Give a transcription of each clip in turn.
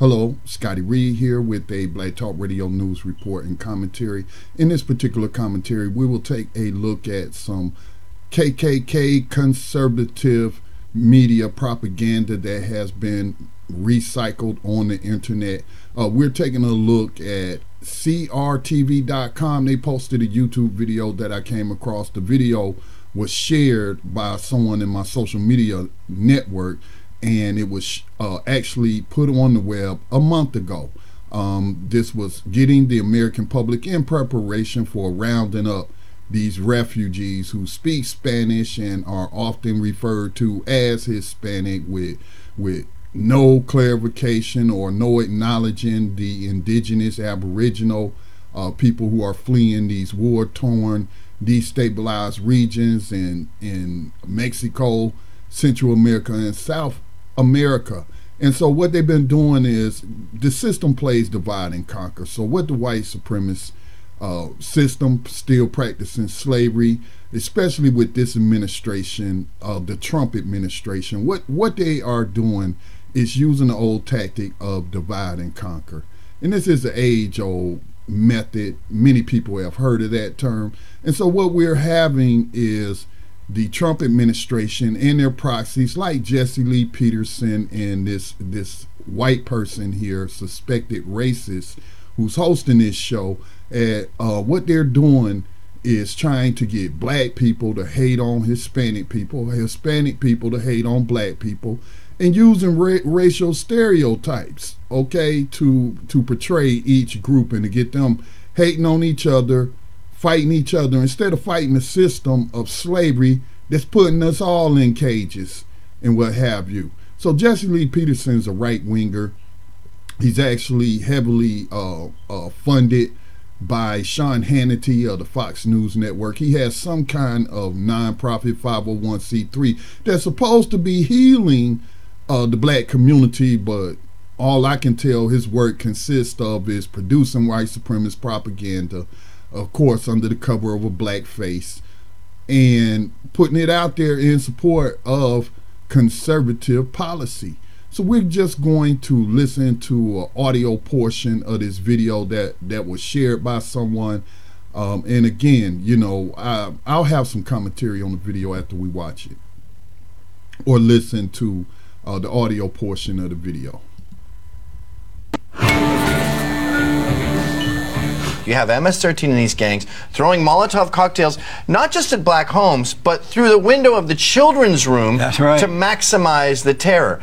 Hello, Scotty Reed here with a Black Talk Radio News report and commentary. In this particular commentary, we will take a look at some KKK conservative media propaganda that has been recycled on the internet. We're taking a look at crtv.com. They posted a YouTube video that I came across. The video was shared by someone in my social media network, and it was actually put on the web a month ago. This was getting the American public in preparation for rounding up these refugees who speak Spanish and are often referred to as Hispanic with no clarification or no acknowledging the indigenous Aboriginal people who are fleeing these war-torn, destabilized regions in Mexico, Central America, and South America. And so what they've been doing is the system plays divide and conquer. So what the white supremacist system still practicing slavery, especially with this administration, the Trump administration, what they are doing is using the old tactic of divide and conquer. And this is an age-old method. Many people have heard of that term. And so what we're having is the Trump administration and their proxies like Jesse Lee Peterson and this white person here, suspected racist, who's hosting this show. What they're doing is trying to get black people to hate on Hispanic people to hate on black people, and using racial stereotypes, okay, to portray each group and to get them hating on each other, fighting each other, instead of fighting the system of slavery that's putting us all in cages and what have you. So Jesse Lee Peterson's a right-winger. He's actually heavily funded by Sean Hannity of the Fox News Network. He has some kind of nonprofit 501c3 that's supposed to be healing the black community, but all I can tell his work consists of is producing white supremacist propaganda, of course under the cover of a black face, and putting it out there in support of conservative policy. So we're just going to listen to an audio portion of this video that was shared by someone. And again, you know, I'll have some commentary on the video after we watch it or listen to the audio portion of the video. You have MS-13 in these gangs throwing Molotov cocktails, not just at black homes, but through the window of the children's room. That's right. To maximize the terror.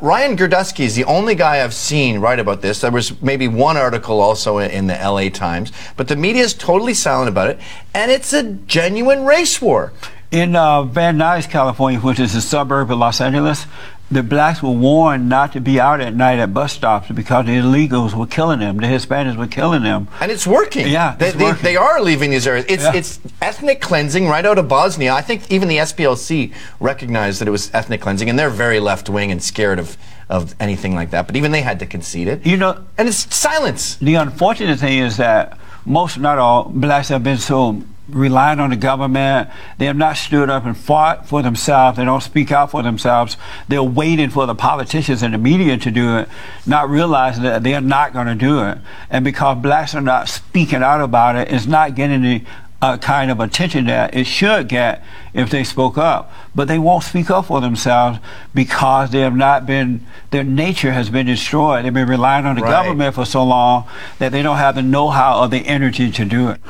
Ryan Girdusky is the only guy I've seen write about this. There was maybe one article also in the LA Times, but the media is totally silent about it, and it's a genuine race war. In Van Nuys, California, which is a suburb of Los Angeles, the blacks were warned not to be out at night at bus stops because the illegals were killing them. The Hispanics were killing them. And it's working. Yeah, they are leaving these areas. It's ethnic cleansing right out of Bosnia. I think even the SPLC recognized that it was ethnic cleansing, and they're very left-wing and scared of anything like that. But even they had to concede it. You know, and it's silence. The unfortunate thing is that most, not all, blacks have been so relying on the government. They have not stood up and fought for themselves. They don't speak out for themselves. They're waiting for the politicians and the media to do it, not realizing that they're not going to do it. And because blacks are not speaking out about it, it's not getting the kind of attention that it should get if they spoke up. But they won't speak up for themselves because they have not been, their nature has been destroyed. They've been relying on the government for so long that they don't have the know-how or the energy to do it.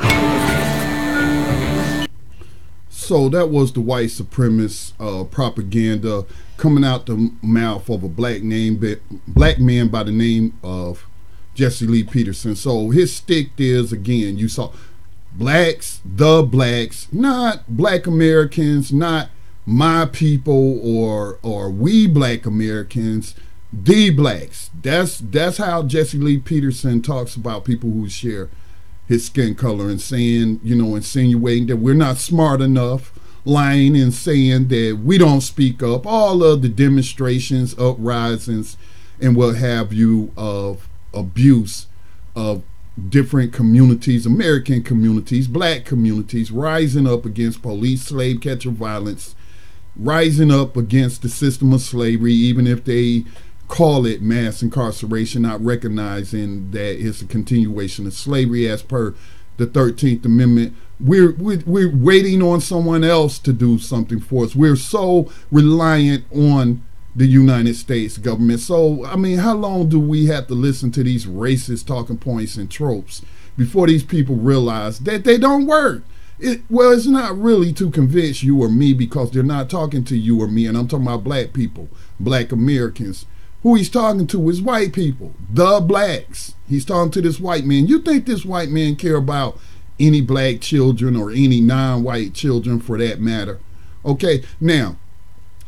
So that was the white supremacist propaganda coming out the mouth of a black man by the name of Jesse Lee Peterson. So his stick is, again, you saw blacks, the blacks, not black Americans, not my people or we black Americans, the blacks. That's how Jesse Lee Peterson talks about people who share his skin color, and saying, you know, insinuating that we're not smart enough, lying and saying that we don't speak up, all of the demonstrations, uprisings, and what have you of abuse of different communities, American communities, black communities, rising up against police slave catcher violence, rising up against the system of slavery, even if they call it mass incarceration, not recognizing that it's a continuation of slavery as per the 13th Amendment. We're waiting on someone else to do something for us. We're so reliant on the United States government. So, I mean, how long do we have to listen to these racist talking points and tropes before these people realize that they don't work? Well, it's not really to convince you or me, because they're not talking to you or me, and I'm talking about black people, black Americans. Who he's talking to is white people, the blacks. He's talking to this white man. You think this white man care about any black children or any non-white children for that matter? Okay, now,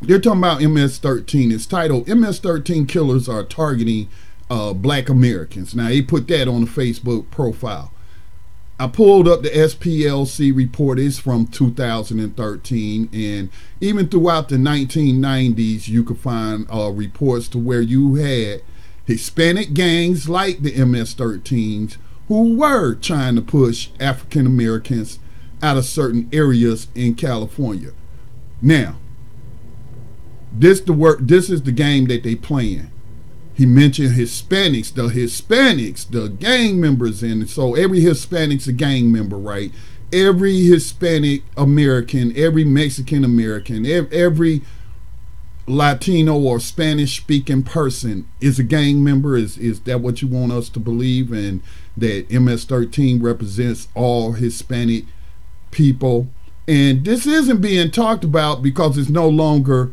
they're talking about MS-13. It's titled, MS-13 Killers Are Targeting Black Americans. Now, they put that on the Facebook profile. I pulled up the SPLC report. It's from 2013, and even throughout the 1990s, you could find reports to where you had Hispanic gangs like the MS-13s who were trying to push African Americans out of certain areas in California. Now, this is the game that they playing. He mentioned Hispanics, the gang members, and so every Hispanic's a gang member, right? Every Hispanic American, every Mexican American, every Latino or Spanish speaking person is a gang member. Is that what you want us to believe? And that MS-13 represents all Hispanic people? And this isn't being talked about because it's no longer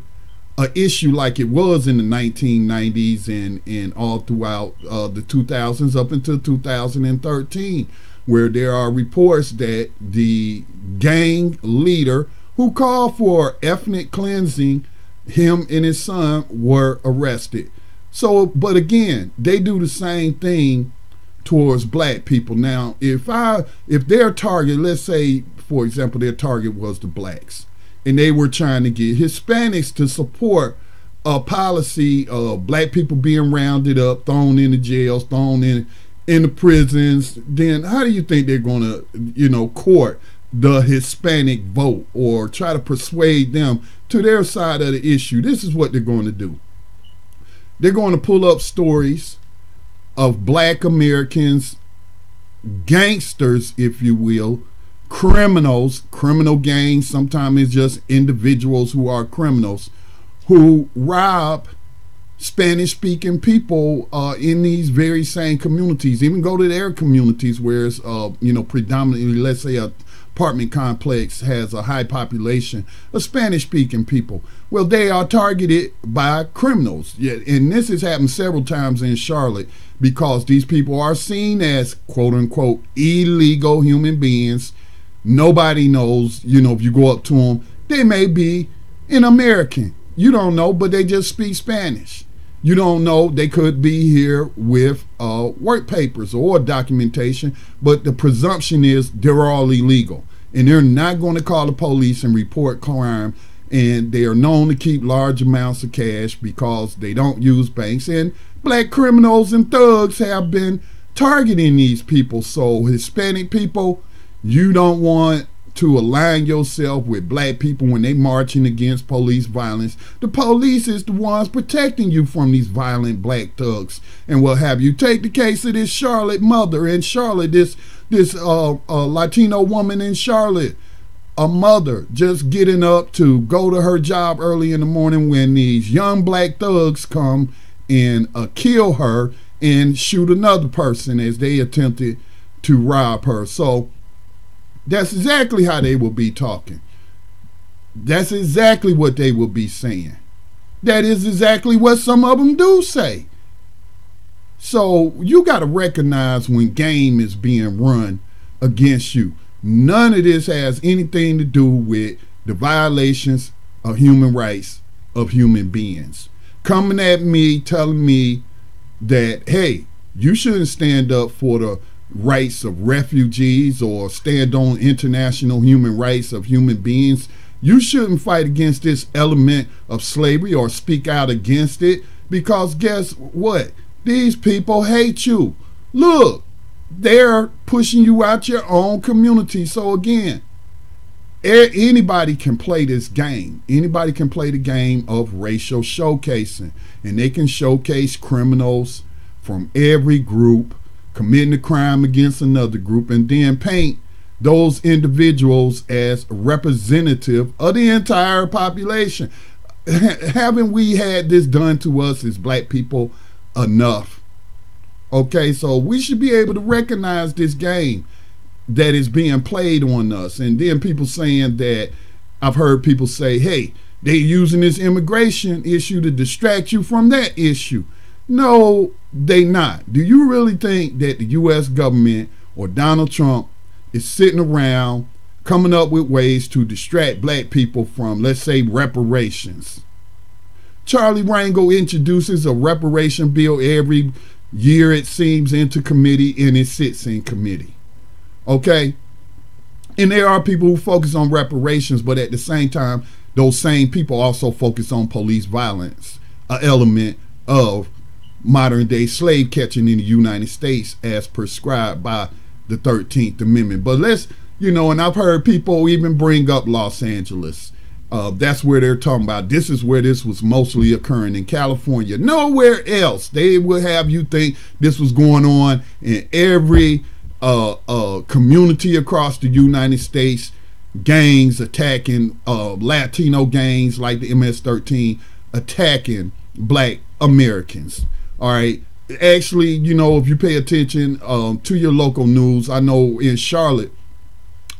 an issue like it was in the 1990s and all throughout the 2000s up until 2013, where there are reports that the gang leader who called for ethnic cleansing, him and his son, were arrested. So, but again, they do the same thing towards black people. Now, if their target, let's say, for example, their target was the blacks, and they were trying to get Hispanics to support a policy of black people being rounded up, thrown into jails, thrown in the prisons, then how do you think they're going to, court the Hispanic vote or try to persuade them to their side of the issue? This is what they're going to do. They're going to pull up stories of black Americans, gangsters, if you will, criminals, criminal gangs, sometimes it's just individuals who are criminals, who rob Spanish-speaking people in these very same communities, even go to their communities where it's, predominantly, let's say, a apartment complex has a high population of Spanish-speaking people. Well, they are targeted by criminals. Yeah, and this has happened several times in Charlotte because these people are seen as, quote-unquote, illegal human beings. Nobody knows, if you go up to them, they may be an American. You don't know, but they just speak Spanish. You don't know, they could be here with work papers or documentation, but the presumption is they're all illegal. And they're not going to call the police and report crime, and they are known to keep large amounts of cash because they don't use banks. And black criminals and thugs have been targeting these people. So Hispanic people, you don't want to align yourself with black people when they marching against police violence. The police is the ones protecting you from these violent black thugs and what have you. Take the case of this Charlotte mother in Charlotte, this Latino woman in Charlotte, a mother just getting up to go to her job early in the morning when these young black thugs come and kill her and shoot another person as they attempted to rob her. So that's exactly how they will be talking. That's exactly what they will be saying. That is exactly what some of them do say. So you got to recognize when game is being run against you. None of this has anything to do with the violations of human rights of human beings. Coming at me, telling me that, hey, you shouldn't stand up for the rights of refugees or stand on international human rights of human beings. You shouldn't fight against this element of slavery or speak out against it, because guess what? These people hate you. Look, they're pushing you out your own community. So again, Anybody can play this game. Anybody can play the game of racial showcasing, and they can showcase criminals from every group committing a crime against another group, and then paint those individuals as representative of the entire population. Haven't we had this done to us as black people enough? Okay, so we should be able to recognize this game that is being played on us. And then people saying that, I've heard people say, hey, they're using this immigration issue to distract you from that issue. No, they not. Do you really think that the U.S. government or Donald Trump is sitting around coming up with ways to distract black people from, let's say, reparations? Charlie Rangel introduces a reparation bill every year, it seems, into committee, and it sits in committee. Okay? And there are people who focus on reparations, but at the same time, those same people also focus on police violence, an element of modern day slave catching in the United States as prescribed by the 13th Amendment. But let's, and I've heard people even bring up Los Angeles. That's where they're talking about. This is where this was mostly occurring, in California. Nowhere else. They will have you think this was going on in every community across the United States. Gangs attacking Latino gangs like the MS-13 attacking black Americans. All right. Actually, if you pay attention to your local news, I know in Charlotte,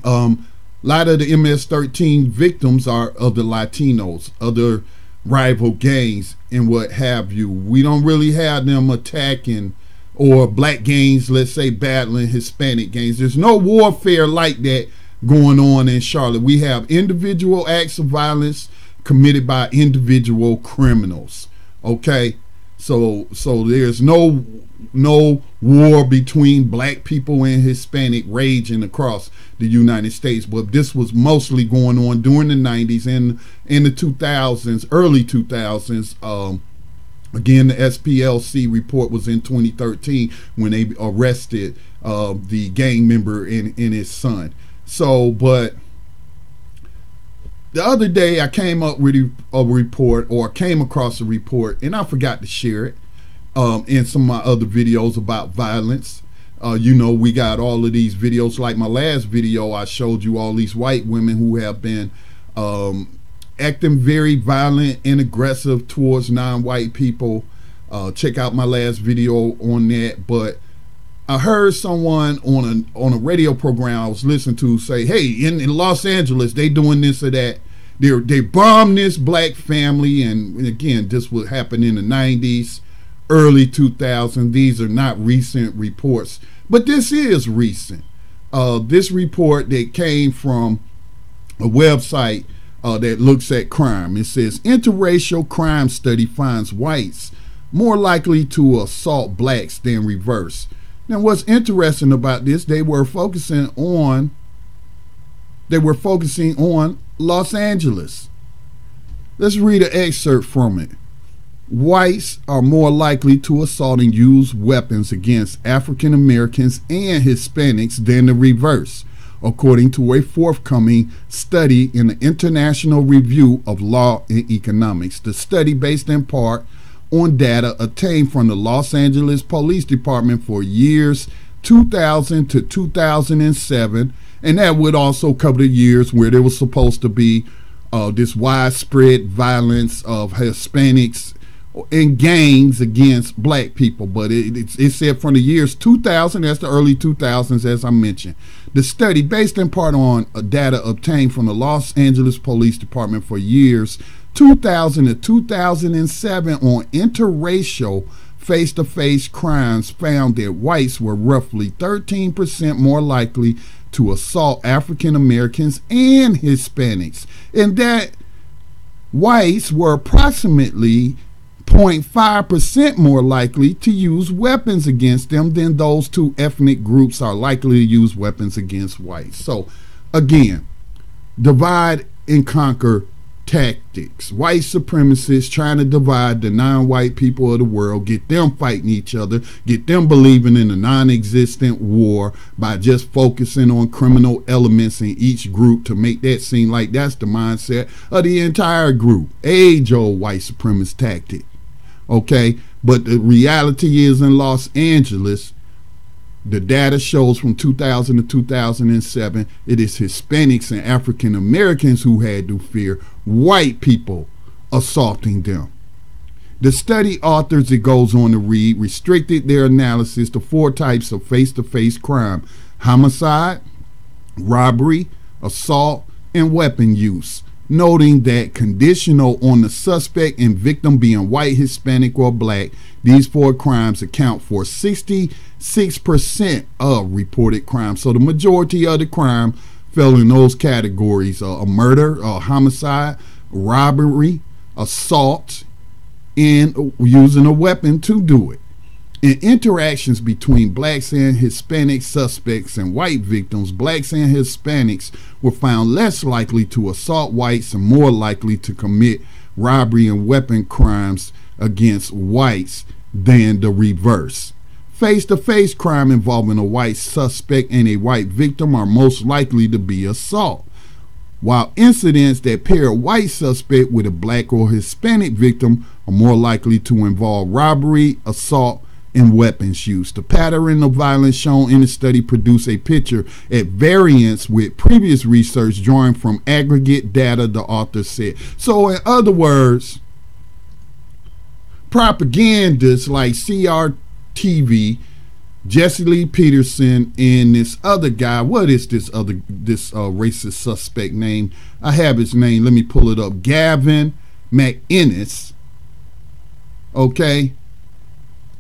a lot of the MS-13 victims are of the Latinos, other rival gangs and what have you. We don't really have them attacking, or black gangs, let's say, battling Hispanic gangs. There's no warfare like that going on in Charlotte. We have individual acts of violence committed by individual criminals. Okay? So there's no war between black people and Hispanic raging across the United States, but this was mostly going on during the 90s and in the 2000s, early 2000s. Again, the SPLC report was in 2013 when they arrested the gang member and his son. So, but the other day I came up with a report, or came across a report, and I forgot to share it in some of my other videos about violence. We got all of these videos. Like my last video, I showed you all these white women who have been acting very violent and aggressive towards non-white people. Check out my last video on that. But I heard someone on a radio program I was listening to say, hey, in Los Angeles, they doing this or that. They bombed this black family, and again, this would happen in the 90s, early 2000s. These are not recent reports, but this is recent. This report that came from a website that looks at crime. It says, interracial crime study finds whites more likely to assault blacks than reverse. Now, what's interesting about this, they were focusing on Los Angeles. Let's read an excerpt from it. Whites are more likely to assault and use weapons against African Americans and Hispanics than the reverse, according to a forthcoming study in the International Review of Law and Economics. The study, based in part on data obtained from the Los Angeles Police Department for years 2000 to 2007, and that would also cover the years where there was supposed to be this widespread violence of Hispanics in gangs against black people. But it said from the years 2000, that's the early 2000s, as I mentioned. The study, based in part on data obtained from the Los Angeles Police Department for years 2000 to 2007 on interracial face-to-face crimes, found that whites were roughly 13% more likely to assault African Americans and Hispanics, and that whites were approximately 0.5% more likely to use weapons against them than those two ethnic groups are likely to use weapons against whites. So again, divide and conquer tactics. White supremacists trying to divide the non-white people of the world, get them fighting each other, get them believing in a non-existent war by just focusing on criminal elements in each group to make that seem like that's the mindset of the entire group. Age-old white supremacist tactic. Okay, but the reality is in Los Angeles, the data shows from 2000 to 2007, it is Hispanics and African Americans who had to fear white people assaulting them. The study authors, it goes on to read, restricted their analysis to 4 types of face-to-face crime: homicide, robbery, assault, and weapon use, noting that conditional on the suspect and victim being white, Hispanic, or black, these 4 crimes account for 66% of reported crimes. So the majority of the crime fell in those categories: a murder, a homicide, robbery, assault, and using a weapon to do it. In interactions between blacks and Hispanic suspects and white victims, blacks and Hispanics were found less likely to assault whites and more likely to commit robbery and weapon crimes against whites than the reverse. Face-to-face crime involving a white suspect and a white victim are most likely to be assault, while incidents that pair a white suspect with a black or Hispanic victim are more likely to involve robbery, assault, and weapons use. The pattern of violence shown in the study produced a picture at variance with previous research drawing from aggregate data, the author said. So in other words, propagandists like CRTV, Jesse Lee Peterson, and this other guy, what is this racist suspect name? I have his name, let me pull it up. Gavin McInnes. Okay,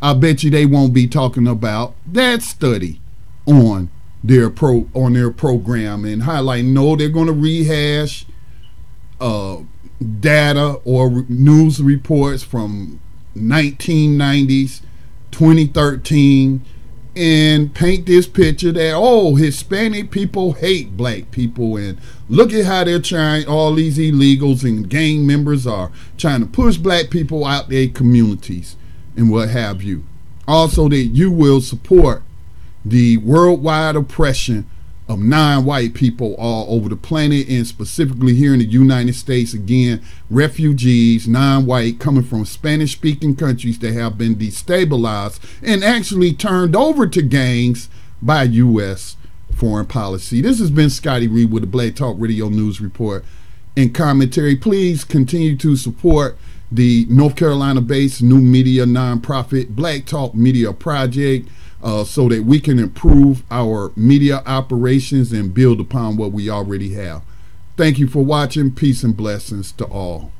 I bet you they won't be talking about that study on their program and highlighting. No, they're going to rehash data or news reports from 1990s, 2013, and paint this picture that, oh, Hispanic people hate black people, and look at how they're trying, all these illegals and gang members are trying to push black people out their communities and what have you. Also, that you will support the worldwide oppression of non-white people all over the planet, and specifically here in the United States. Again, refugees, non-white, coming from Spanish-speaking countries that have been destabilized and actually turned over to gangs by U.S. foreign policy. This has been Scotty Reed with the Black Talk Radio News Report and commentary. Please continue to support the North Carolina-based new media nonprofit Black Talk Media Project, so that we can improve our media operations and build upon what we already have. Thank you for watching. Peace and blessings to all.